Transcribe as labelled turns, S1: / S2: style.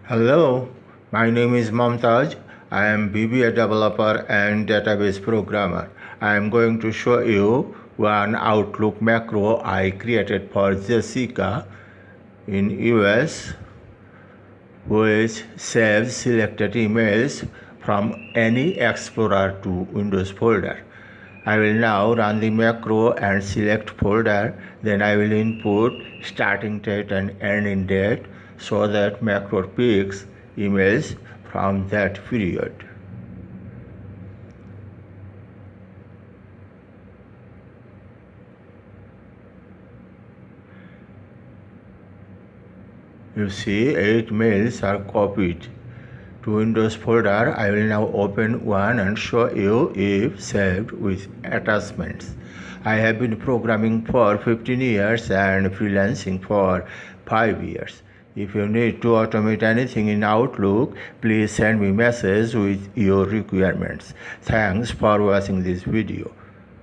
S1: Hello, my name is Momtaz. I am BBA developer and database programmer. I am going to show you one Outlook macro I created for Jessica in US, which saves selected emails from any Explorer to Windows folder. I will now run the macro and select folder, then I will input starting date and ending date so that macro picks emails from that period. You see 8 mails are copied to Windows folder. I will now open one and show you if saved with attachments. I have been programming for 15 years and freelancing for 5 years. If you need to automate anything in Outlook, please send me message with your requirements. Thanks for watching this video.